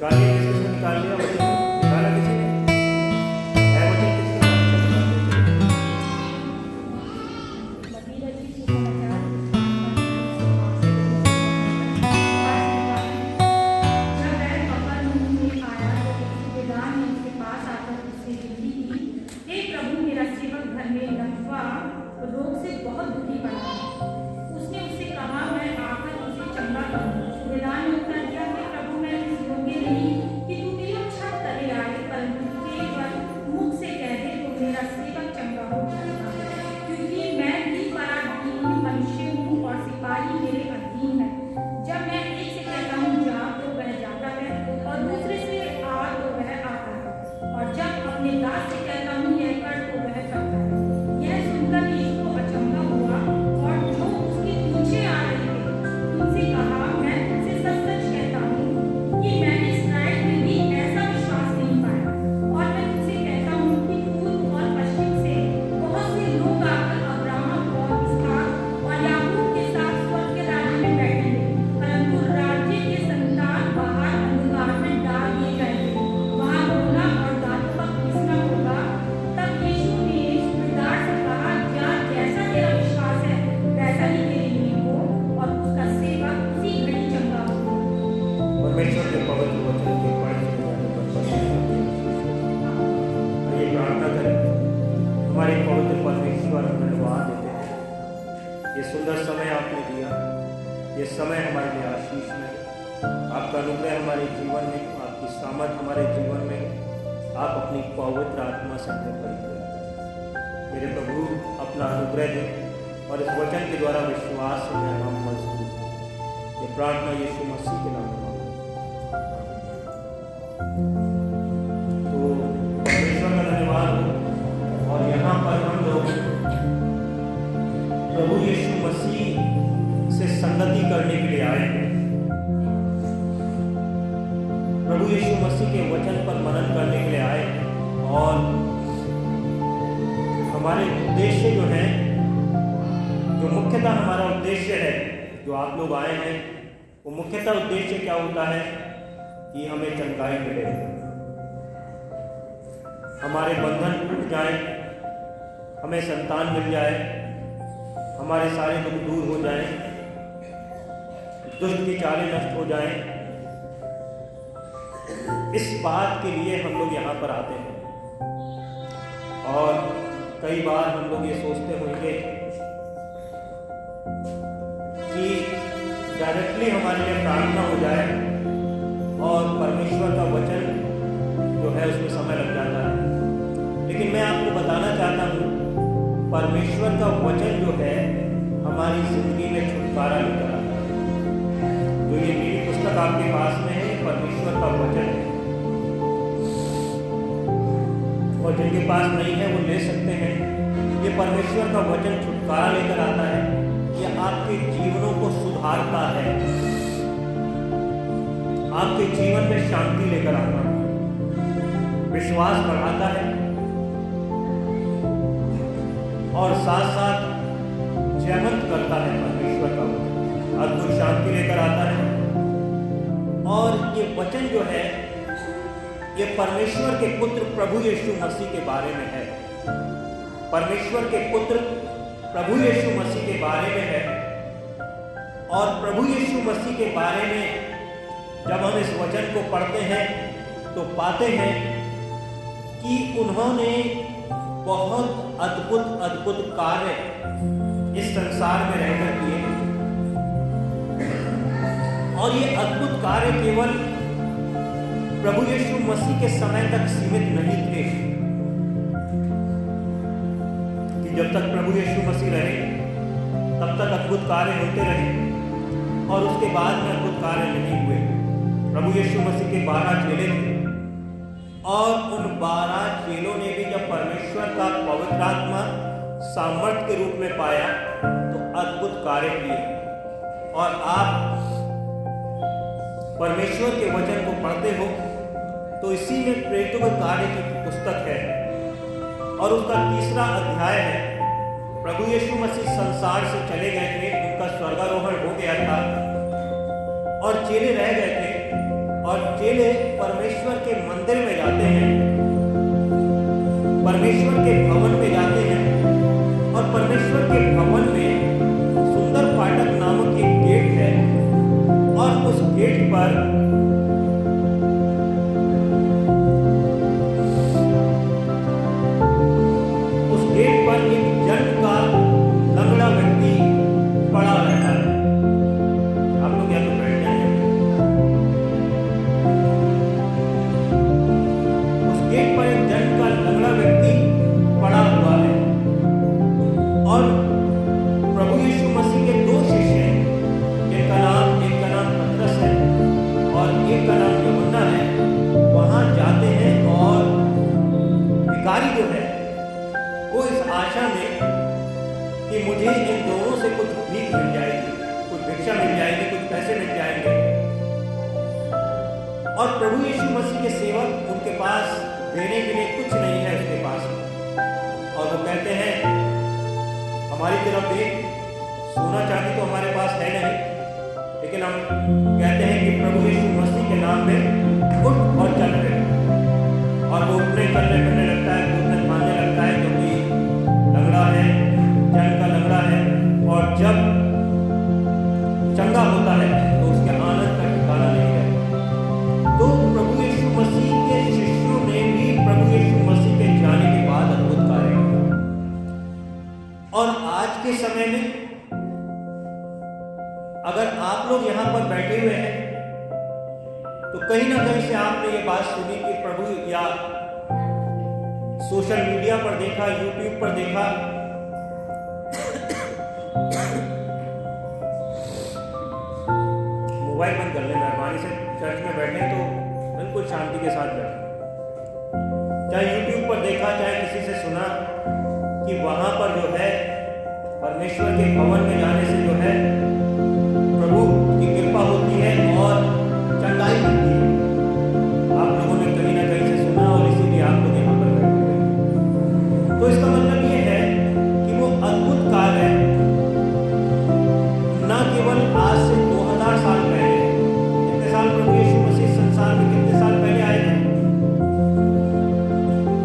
निकाल लिया, किसने निकाल लिया वचन? निकाला किसी ने? है वचन किसके पास? रोग से बहुत दुखी पड़ा है। उसने उससे कहा, मैं आकर उसे चंगा करूं। सूबेदार ने उत्तर दिया, हे प्रभु, मैं इस योग्य नहीं कि तू मेरी छत तले आए, परंतु केवल मुख से कह दे तो मेरा सेवक चंगा हो जाएगा। क्योंकि मैं भी पराधीन मनुष्य हूँ और सिपाही मेरे अधीन है। जब मैं एक से कहता हूँ जा तो वह जाता है, और दूसरे से आ तो वह आता है, और जब अपने दास से कहता हूँ यह कर तो वह करता है। यह सुनकर यीशु को अचंभा हुआ, और जो उसके पीछे आ रहे थे उनसे कहा, मैं तुमसे सच-सच कहता हूँ कि मैंने इस्राएल में भी ऐसा विश्वास नहीं पाया। और मैं तुमसे कहता हूँ कि पूर्व और पश्चिम से बहुत से लोग आकर अब्राहम और इसहाक और याकूब के साथ स्वर्ग के राज्य में बैठेंगे, परंतु राज्य के संतान बाहर अंधकार में डाल दिए जाएंगे। वहाँ रोना और दांतों का पीसना होगा। तब यीशु ने सूबेदार से कहा, जा, जैसा तेरा विश्वास है वैसा ही तेरे लिए हो, और उसका सेवक उसी घड़ी चंगा हो गया। परमेश्वर के पवित्र वचन के पढ़ने जाने पर परमेश्वर ये प्रार्थना करें। हमारे पवित्र परमेश्वर, हम धन्यवाद देते हैं। ये सुंदर समय आपने दिया, ये समय हमारे लिए आशीष में है। आपका अनुग्रह हमारे जीवन में, आपकी सामर्थ हमारे जीवन में, आप अपनी पवित्र आत्मा से हमें परिपूर्ण करें। मेरे प्रभु, अपना अनुग्रह दें और इस वचन के द्वारा विश्वास से मैं हम मजबूत हूं। ये प्रार्थना यीशु मसीह के नाम में मांगते हैं। तो परमेश्वर का धन्यवाद हो। और यहाँ पर हम लोग प्रभु यीशु मसीह से संगति करने के लिए आए हैं। प्रभु यीशु मसीह के वचन पर मनन करने के लिए आए हैं। और हमारे उद्देश्य जो है, जो मुख्यतः हमारा उद्देश्य है, जो आप लोग आए हैं, वो मुख्यतः उद्देश्य क्या होता है कि हमें चंगाई मिले, हमारे बंधन टूट जाए, हमें संतान मिल जाए, हमारे सारे दुख दूर हो जाएं, दुष्ट की चालें नष्ट हो जाएं। इस बात के लिए हम लोग यहाँ पर आते हैं। और कई बार हम लोग ये सोचते होंगे कि डायरेक्टली हमारे लिए प्रार्थना हो जाए और परमेश्वर का वचन जो है उसमें समय लग जाता है। लेकिन मैं आपको बताना चाहता हूँ, परमेश्वर का वचन जो है हमारी जिंदगी में छुटकारा लेकर आता है। जो ये मेरी पुस्तक आपके पास में है, परमेश्वर का वचन है। और जिनके पास नहीं है वो ले सकते हैं। ये परमेश्वर का वचन छुटकारा लेकर आता है। ये आपके जीवनों को सुधारता है, आपके जीवन में शांति लेकर आता है, विश्वास बढ़ाता है, और साथ साथ जयवंत करता है। परमेश्वर का वचन अद्भुत शांति लेकर आता है। और ये वचन जो है, ये परमेश्वर के पुत्र प्रभु यीशु मसीह के बारे में है। परमेश्वर के पुत्र प्रभु यीशु मसीह के बारे में है। और प्रभु यीशु मसीह के बारे में जब हम इस वचन को पढ़ते हैं तो पाते हैं कि उन्होंने बहुत अद्भुत अद्भुत कार्य इस संसार में रहकर किए। और ये अद्भुत कार्य केवल प्रभु यीशु मसीह के समय तक सीमित नहीं थे कि जब तक प्रभु यीशु मसीह रहे तब तक अद्भुत कार्य होते रहे, और उसके बाद में अद्भुत कार्य नहीं हुए। प्रभु यीशु मसीह के 12 चेले थे, और उन 12 चेलों ने भी जब परमेश्वर का पवित्र आत्मा सामर्थ्य के रूप में पाया तो अद्भुत कार्य किए। और आप परमेश्वर के वचन को पढ़ते हो तो इसी में प्रेरितों के कार्य की पुस्तक है, और उसका 3रा अध्याय है। प्रभु यीशु मसीह संसार से चले गए थे, उनका स्वर्गारोहण हो गया था, और चेले रह गए थे, और चेले परमेश्वर के भवन में जाते हैं और परमेश्वर के भवन में सुंदर फाटक नामक एक गेट है और उस गेट पर एक जन का लंगड़ा व्यक्ति पड़ा रहता है। आप लोग या तो बैठ जाएंगे। उस गेट पर एक जन का लंगड़ा व्यक्ति पड़ा हुआ है और प्रभु यीशु मसीह के दो शिष्य हैं, एक का नाम पतरस है और एक का नाम यूहन्ना है। वहां जाते हैं और भिखारी जो है वो इस आशा में कि मुझे इन दोनों से कुछ भीख मिल जाएगी, कुछ भिक्षा मिल जाएगी, कुछ पैसे मिल जाएंगे। और प्रभु यीशु मसीह के सेवक उनके पास देने के लिए कुछ नहीं है उसके पास और वो कहते हैं हमारी तरफ देख, सोना चांदी तो हमारे पास है नहीं, लेकिन हम कहते हैं कि प्रभु यीशु मसीह के नाम में उठ और चल रहे। और वो उठने चलने फिरने लगता है, कूदने फांदने लगता है, क्योंकि लंगड़ा है, जन का लंगड़ा है। और जब चंगा होता है तो उसके आनंद का ठिकाना नहीं है। तो प्रभु यीशु मसीह के शिष्यों ने भी प्रभु यीशु मसीह के जाने के बाद अद्भुत कार्य किए। और आज के समय में अगर आप लोग यहाँ पर बैठे हुए हैं तो कहीं ना कहीं से आपने ये बात सुनी कि प्रभु या सोशल मीडिया पर देखा, यूट्यूब पर देखा मोबाइल बंद कर ले मेहरबानी से। चर्च में बैठे हैं तो बिल्कुल शांति के साथ बैठे। चाहे यूट्यूब पर देखा, चाहे किसी से सुना कि वहां पर जो है परमेश्वर के भवन में जाने से जो है प्रभु की कृपा होती है और चंगाई मिलती है। आप लोगों ने कहीं ना कहीं से सुना और इसीलिए आप लोग यहाँ पर बैठे हुए। तो इसका मतलब ये है कि वो अद्भुत कार्य न केवल आज से 2000 साल पहले, कितने साल प्रभु यीशु मसीह संसार में कितने साल पहले आए थे?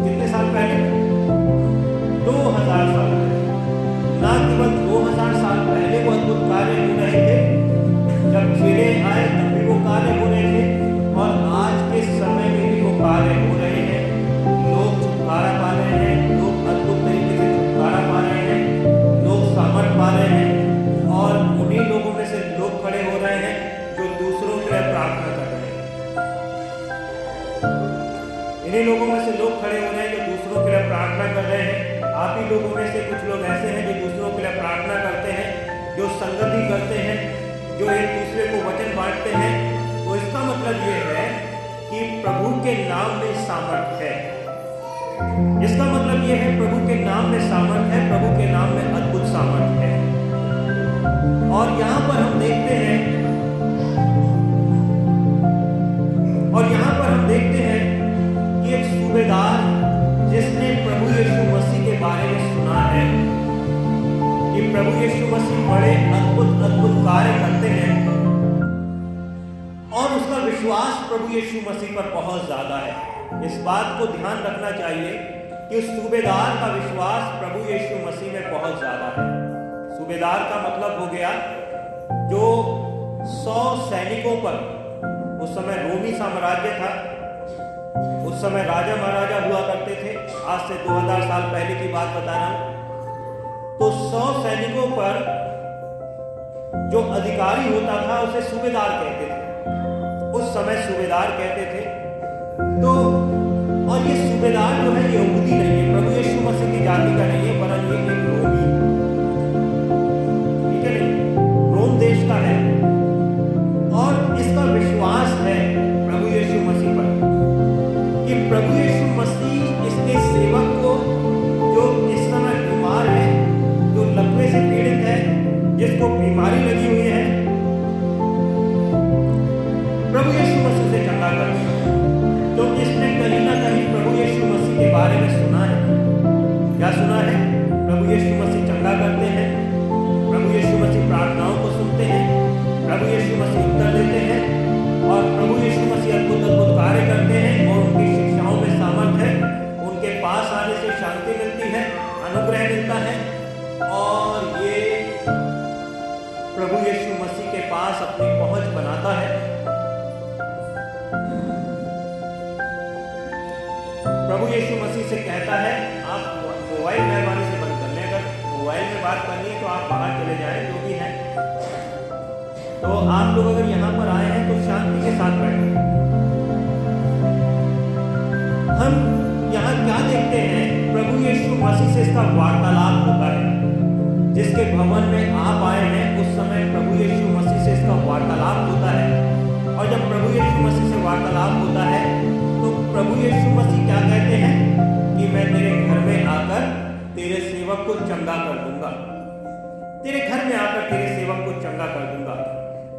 कितने साल पहले? 2000 साल पहले। न केवल 2000 साल पहले वो अद्भुत कार्य हो रहे थे, जब चेले आए तब भी वो कार्य हो रहे थे और आज के समय में भी वो कार्य हो रहे हैं। लोग छुटकारा पा रहे हैं, लोग अद्भुत तरीके से छुटकारा पा रहे हैं, लोग सामर्थ पा रहे हैं और उन्हीं लोगों में से लोग खड़े हो रहे हैं जो दूसरों के लिए प्रार्थना कर रहे हैं। इन्हीं लोगों में से लोग खड़े हो रहे हैं जो दूसरों के लिए प्रार्थना कर रहे हैं। आप ही लोगों में से कुछ लोग ऐसे हैं जो दूसरों के लिए प्रार्थना करते हैं, जो संगति करते हैं, जो एक दूसरे को वचन बांटते हैं। तो इसका मतलब ये है कि प्रभु के नाम में सामर्थ है। इसका मतलब ये है प्रभु के नाम में सामर्थ है, प्रभु के नाम में अद्भुत सामर्थ है। और यहाँ पर हम देखते हैं कि एक सूबेदार जिसने प्रभु यीशु मसीह के बारे में सुना है कि प्रभु यीशु मसीह बड़े अद्भुत कार्य करते हैं और उसका विश्वास प्रभु यीशु मसीह पर बहुत ज्यादा है। इस बात को ध्यान रखना चाहिए कि उस सूबेदार का विश्वास प्रभु यीशु मसीह में बहुत ज्यादा है। सूबेदार का मतलब हो गया जो 100 सैनिकों पर, उस समय रोमी साम्राज्य था, उस समय राजा महाराजा हुआ करते थे। आज से 2000 साल पहले की बात बता रहा हूं। तो 100 सैनिकों पर जो अधिकारी होता था उसे सूबेदार कहते थे। उस समय सूबेदार कहते थे। तो और ये सूबेदार जो है यहूदी नहीं है, प्रभु यीशु मसीह की जाति का नहीं है, वरन ये एक रोमी, ठीक है नहीं, रोम देश का है। और इसका विश्वास है प्रभु यीशु मसीह पर कि प्रभु यीशु मसीह इसके सेवक को, जो इस समय बीमार है, जो लकवे से पीड़ित है, जिसको बीमारी लगी हुई है, प्रभु यीशु मसीह से चंगा कर। तो इसने कहीं ना कहीं प्रभु यीशु मसीह के बारे में सुना है। क्या सुना है? यीशु मसीह से कहता है, आप मोबाइल मेहरबानी से बंद कर लें, अगर मोबाइल में बात करनी है तो आप बाहर चले जाएं, जो भी है। तो आप लोग अगर यहाँ पर आए हैं तो शांति के साथ बैठें। हम यहाँ क्या देखते हैं, प्रभु यीशु मसीह से इसका वार्तालाप होता है। जिसके भवन में आप आए हैं उस समय प्रभु यीशु मसीह से इसका वार्तालाप होता है। और जब प्रभु यीशु मसीह से वार्तालाप होता है तो प्रभु यीशु मसीह क्या कहते हैं कि मैं तेरे घर में आकर तेरे सेवक को चंगा कर दूंगा, तेरे घर में आकर तेरे सेवक को चंगा कर दूंगा।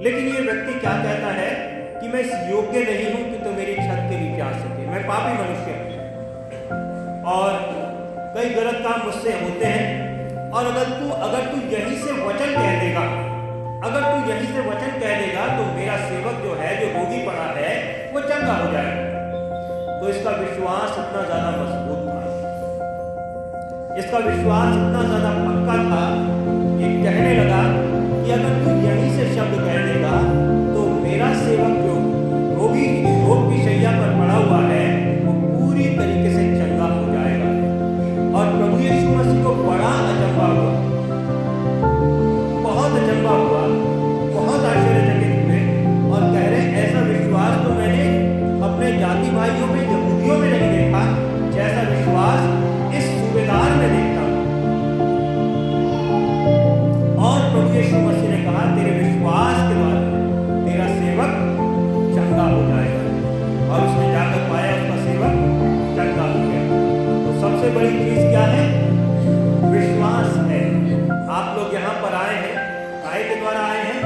लेकिन ये व्यक्ति क्या कहता है कि मैं इस योग्य नहीं हूं कि तू मेरी छत के नीचे आ सके, मैं पापी मनुष्य हूं और कई गलत काम मुझसे होते हैं। और अगर तू यहीं से वचन कह देगा, अगर तू यहीं से वचन कह देगा तो मेरा सेवक जो है, जो रोगी पड़ा है, वो चंगा हो जाएगा। तो इसका विश्वास इतना ज्यादा मजबूत था, इसका विश्वास इतना ज्यादा पक्का था कि कहने लगा कि अगर तू यहीं से शब्द कह देगा तो मेरा सेवक जो रोग की शैया पर पड़ा हुआ है वो पूरी तरीके से चंगा हो जाएगा। और प्रभु यीशु मसीह को बड़ा अचंभा हुआ, बहुत अचंभा हुआ, बहुत आश्चर्यचकित हुए और कह रहे ऐसा विश्वास तो मैंने अपने जाति भाइयों में, यहूदियों में नहीं देखा, जैसा विश्वास इस सूबेदार में देखता। और प्रभु यीशु मसीह ने कहा तेरे विश्वास के द्वारा तेरा सेवक चंगा हो जाएगा। और उसने जाकर पाया उसका सेवक चंगा हो गया। तो सबसे बड़ी चीज क्या है? विश्वास है। आप लोग यहाँ पर आए हैं, काय के द्वारा आए हैं?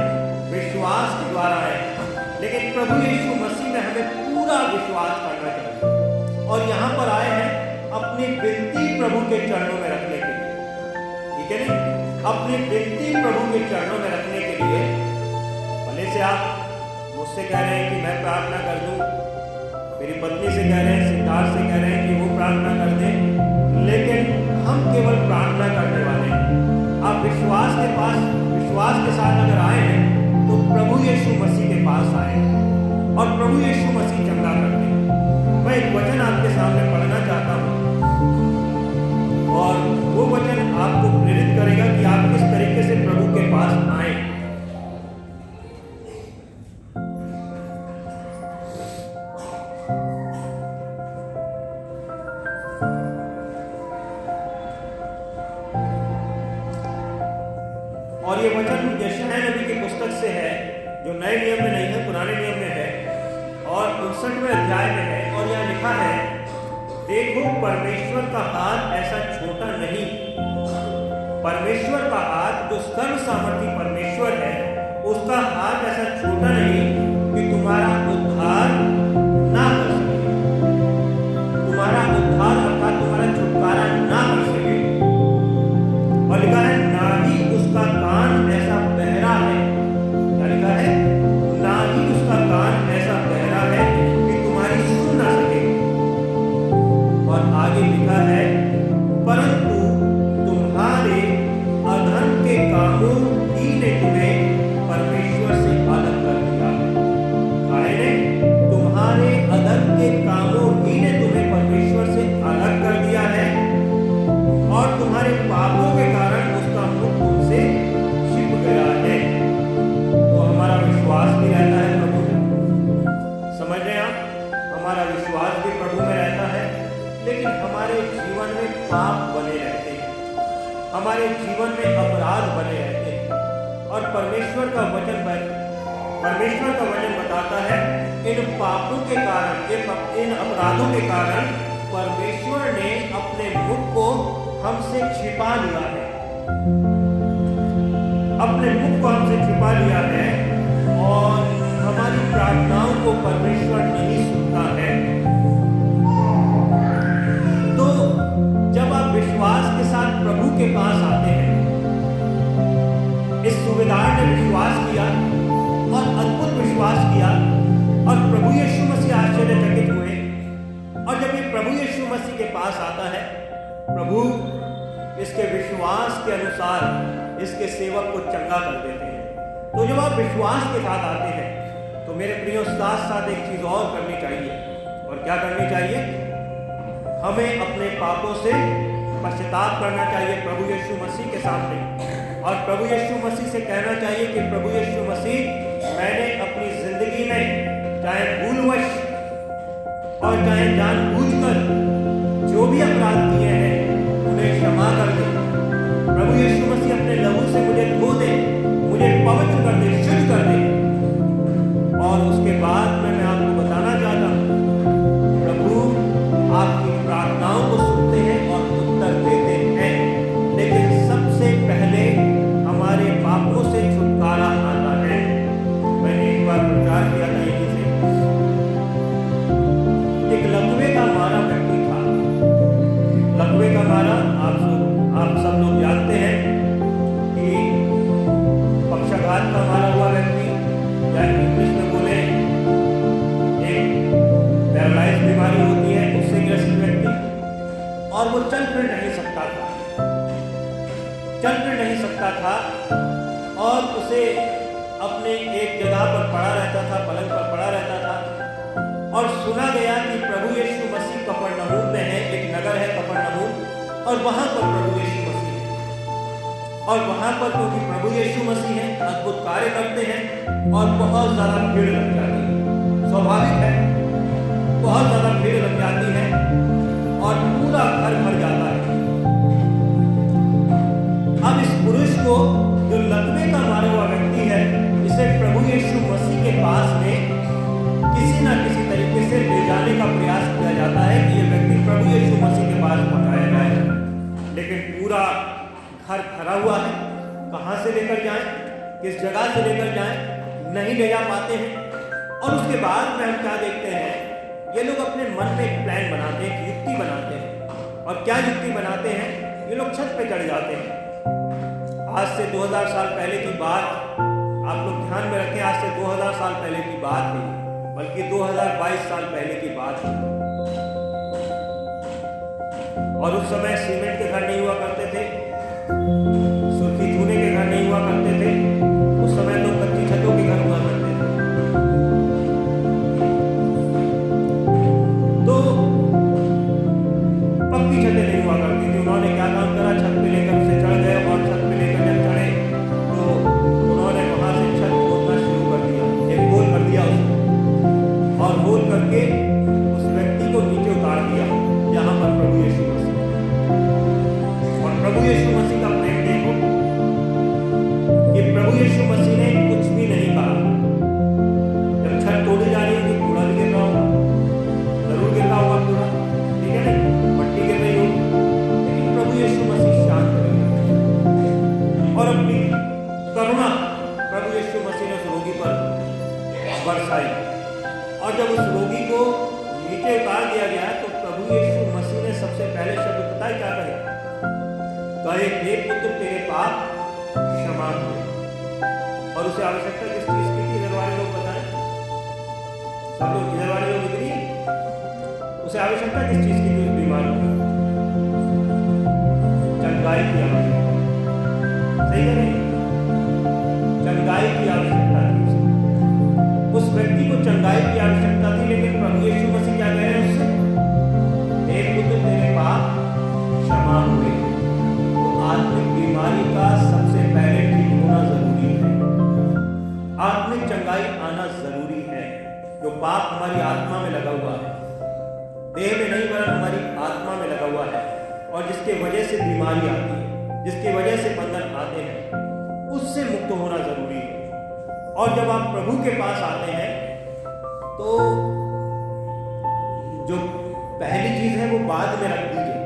विश्वास के द्वारा आए हैं। लेकिन प्रभु यीशु मसीह में हमें पूरा विश्वास करना चाहिए। और यहाँ पर आए हैं अपनी विनती प्रभु के चरणों में रखने के लिए, ठीक है नहीं? अपनी विनती प्रभु के चरणों में रखने के लिए भले से आप मुझसे कह रहे हैं कि मैं प्रार्थना कर दूं, मेरी पत्नी से कह रहे हैं, सिद्धार्थ से कह रहे हैं कि वो प्रार्थना कर दें, लेकिन हम केवल प्रार्थना करने वाले हैं। आप विश्वास के साथ अगर आए हैं तो प्रभु यीशु मसीह के पास आए और प्रभु यीशु मसीह चंगा करते हैं। मैं एक वचन आपके सामने पढ़ना चाहता हूँ और वो वचन आपको प्रेरित करेगा कि आप किस तरीके से प्रभु के पास आए। और ये वचन यशायाह नबी की पुस्तक से है, जो नए नियम में नहीं है, पुराने नियम में है और 59वें अध्याय में है। और यहाँ लिखा है, देखो परमेश्वर का हाथ ऐसा छोटा नहीं, परमेश्वर का हाथ जो सर्व सामर्थी परमेश्वर है, उसका हाथ ऐसा छोटा नहीं कि तुम्हारा उद्धार ना कर सके, तुम्हारा उद्धार अर्थात तुम्हारा छुटकारा ना कर सके। और लिखा है ना ही उसका कान ऐसा बहरा है, क्या लिखा है? ना ही उसका कान ऐसा बहरा है कि तुम्हारी सुन ना सके। और आगे लिखा है, परंतु तुम्हारे अधर्म के कामों ही ने तुम्हें परमेश्वर से अलग कर दिया। ने तुम्हारे अधर्म के कामों ही ने तुम्हें परमेश्वर से अलग कर दिया है और तुम्हारे पापों के कारण उसका मुख उनसे छिप गया है। तो हमारा विश्वास भी रहता है प्रभु में, समझ रहे हैं आप? हमारा विश्वास भी प्रभु में रहता है, लेकिन हमारे जीवन में पाप बने रहते हैं, हमारे जीवन में अपराध बने रहते हैं। और परमेश्वर का वचन बताता है इन पापों के कारण, इन अपराधों के कारण परमेश्वर ने अपने मुख को हमसे छिपा लिया है, अपने मुख को हमसे छिपा लिया है और हमारी प्रार्थनाओं को परमेश्वर नहीं सुनता है। तो जब आप विश्वास के साथ प्रभु के पास आते हैं, इस सूबेदार ने विश्वास किया और अद्भुत विश्वास किया और प्रभु यीशु मसीह आश्चर्यचकित हुए। और जब ये प्रभु यीशु मसीह के पास आता है, प्रभु इसके विश्वास के अनुसार इसके सेवक को चंगा कर देते हैं। तो जब आप विश्वास के साथ आते हैं तो मेरे प्रियो, साथ साथ एक चीज और करनी चाहिए। और क्या करनी चाहिए? हमें अपने पापों से पश्चाताप करना चाहिए प्रभु यीशु मसीह के सामने, और प्रभु यीशु मसीह से कहना चाहिए कि प्रभु यीशु मसीह, मैंने अपनी जिंदगी में चाहे भूलवश और चाहे जानबूझकर जो भी अपराध किए हैं उन्हें क्षमा कर दे। प्रभु यीशु मसीह अपने लहू से मुझे धो दे, मुझे पवित्र कर दे, शुद्ध कर दे। और उसके बाद मैं आपको बताना चाहता हूँ, प्रभु आपकी प्रार्थनाओं को सुनते हैं और उत्तर देते हैं, लेकिन सबसे पहले हमारे पापों से छुटकारा आता है। मैंने एक बार प्रचार किया था यहीं से, एक लकवे का मारा व्यक्ति था। लकवे का मारा आप सब लोग जानते हैं कि पक्षाघात का मारा हुआ व्यक्ति, या इंग्लिश में बोले एक पैरालाइज बीमारी होती है, उससे ग्रसित व्यक्ति, और वो चल फिर नहीं सकता था, और उसे अपने एक जगह पर पड़ा रहता था, पलंग पर पड़ा रहता था। और सुना गया कि प्रभु यीशु मसीह कफरनहूम में है, एक नगर है कफरनहूम, और वहां पर प्रभु यीशु मसीह है। और वहां पर क्योंकि प्रभु यीशु मसीह है, अद्भुत कार्य करते हैं और बहुत ज्यादा भीड़ लग जाती है। स्वाभाविक है, बहुत ज्यादा भीड़ लग जाती है और पूरा घर भर जाता है। अब इस पुरुष को, जो लकवे का मारा हुआ व्यक्ति है, इसे प्रभु यीशु मसीह के पास में किसी ना किसी तरीके से ले जाने का प्रयास किया जाता है कि यह व्यक्ति प्रभु यीशु मसीह के पास पहुंचाया जाए, लेकिन पूरा घर भरा हुआ है। कहां से लेकर जाएं, किस जगह से लेकर जाएं, नहीं ले जा पाते हैं। और उसके बाद में हम क्या देखते हैं, ये लोग अपने मन में एक प्लान बनाते हैं, एक युक्ति बनाते हैं। और क्या युक्ति बनाते हैं, ये लोग छत पे चढ़ जाते हैं। आज से 2000 साल पहले की बात आप लोग ध्यान में रखें, आज से 2000 साल पहले की बात नहीं, बल्कि 2022 साल पहले की बात है। और उस समय सीमेंट के घर नहीं हुआ करते थे, सुर्खी चूने के घर नहीं हुआ करते थे, उस समय तो कच्ची छतों के घर हुआ करते थे। तो पक्की छतें नहीं हुआ करती थी। उन्होंने क्या काम करा, छत पे लेकर उसे चढ़ गए, और छत पे लेकर जब चढ़े तो उन्होंने वहां से छत खोदना शुरू कर दिया, एक होल कर दिया उसमें, और होल करके उस व्यक्ति को नीचे उतार दिया, जहां पर प्रभु यीशु मसीह। और प्रभु यीशु मसीह का प्रेम देखो कि प्रभु यीशु मसीह ने कुछ भी नहीं कहा। जब छत तोड़ी जा रही थी, कूड़ा भी गिर रहा होगा, जरूर गिर रहा होगा कूड़ा, ठीक है ना, मट्टी गिर रही होगी, लेकिन प्रभु यीशु मसीह शांत रहे और अपनी करुणा प्रभु यीशु मसीह ने उस रोगी पर बरसाई। और जब उस रोगी को नीचे उतार दिया गया तो प्रभु यीशु मसीह ने सबसे पहले शब्द पता है क्या कहे, कहे हे पुत्र तेरे पाप क्षमा हुए। और उसे आवश्यकता किस चीज की थी, इधर वाले लोग बताएं, सब लोग इधर वाले लोग इधर ही, उसे आवश्यकता किस चीज की थी उस बीमार को, चंगाई की आवश्यकता, सही है नहीं, चंगाई की आवश्यकता थी उसे, उस व्यक्ति को चंगाई की आवश्यकता थी। लेकिन प्रभु यीशु मसीह क्या कह रहे हैं उससे, हे पुत्र तेरे पाप क्षमा हुए। तो आत्मिक बीमारी का सबसे पहले ठीक होना जरूरी है, आत्मिक चंगाई आना जरूरी है। जो पाप हमारी आत्मा में लगा हुआ है, देह में नहीं वरन हमारी आत्मा में लगा हुआ है, और जिसके वजह से बीमारी आती है, जिसकी वजह से बंधन आते हैं, उससे मुक्त होना जरूरी है। और जब आप प्रभु के पास आते हैं तो जो पहली चीज है वो बाद में रख दीजिए,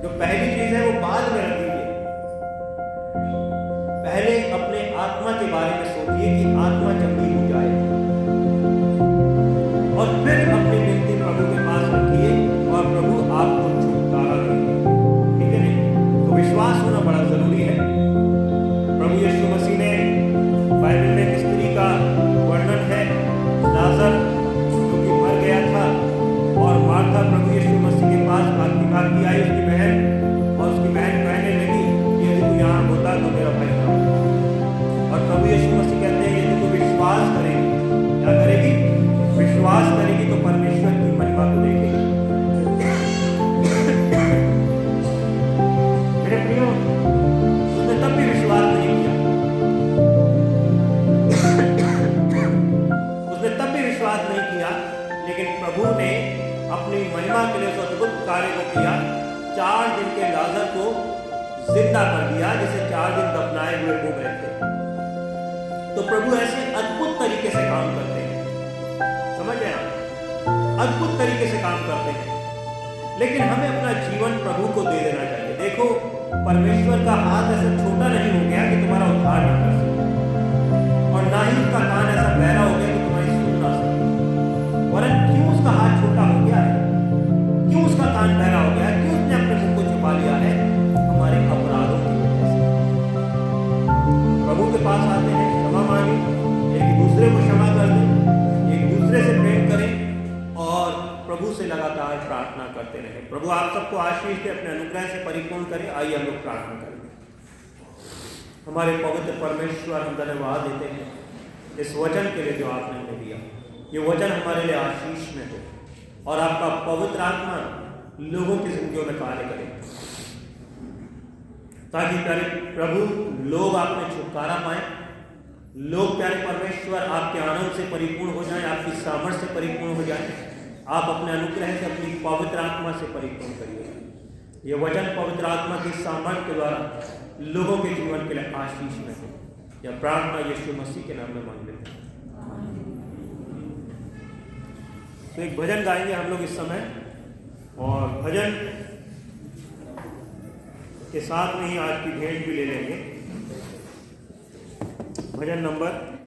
जो पहली चीज है वो बाद में रख दीजिए। पहले अपने आत्मा के बारे में सोचिए कि आत्मा चंगी हो जाए, और फिर अपनी विनती प्रभु के पास रखिए और प्रभु आपको छुटकारा देंगे, ठीक है नहीं। तो विश्वास होना बड़ा जरूरी है। प्रभु यीशु मसीह ने बाइबल में एक स्त्री का वर्णन है, लाजर जो कि मर गया था, और मार्था प्रभु यीशु मसीह के पास भागती भागती आई, उसकी बहन, और लेकिन प्रभु ने अपनी महिमा के लिए उस अद्भुत कार्य को किया। 4 दिन के लाजर को जिंदा कर दिया, जिसे 4 दिन दफनाए हुए घूम रहे थे। तो प्रभु ऐसे अद्भुत तरीके से काम करते हैं, समझ रहे हैं? अद्भुत तरीके से काम करते हैं, लेकिन हमें अपना जीवन प्रभु को दे देना चाहिए। देखो, परमेश्वर का हाथ ऐसा छोटा नहीं हो गया कि तुम्हारा उद्धार ना कर सके, और ना ही उसका कान ऐसा बहरा हो गया कि तुम्हारी सुन ना सके। वरन क्यों उसका हाथ छोटा हो गया है, क्यों उसका कान बहरा हो गया है, क्यों उसने अपने मुंह को छुपा लिया है? हमारे अपराधों की वजह से। प्रभु के पास आते हैं, क्षमा मांगे, एक दूसरे को क्षमा कर दें, एक दूसरे से प्रेम करें और प्रभु से लगातार प्रार्थना करते रहें। प्रभु आप सबको आशीष दे, अपने अनुग्रह से परिपूर्ण करें। आइए हम लोग प्रार्थना करें। हमारे पवित्र परमेश्वर, हम धन्यवाद देते हैं इस वचन के लिए जो आपने हमें दिया। ये वचन हमारे लिए आशीष में हो और आपका पवित्र आत्मा लोगों की जिंदगियों में कार्य करे, ताकि प्यारे प्रभु लोग आप में छुटकारा पाए, लोग प्यारे परमेश्वर आपके आनंद से परिपूर्ण हो जाएं, आपकी सामर्थ्य से परिपूर्ण हो जाएं। आप अपने अनुग्रह से, अपनी पवित्र आत्मा से परिपूर्ण करिए। ये वचन पवित्र आत्मा की सामर्थ्य के द्वारा लोगों के जीवन के लिए आशीष में हो। यह प्रार्थना यीशु मसीह के नाम में मांग लेते हैं। तो एक भजन गाएंगे हम लोग इस समय, और भजन के साथ में ही आज की भेंट भी ले लेंगे। भजन नंबर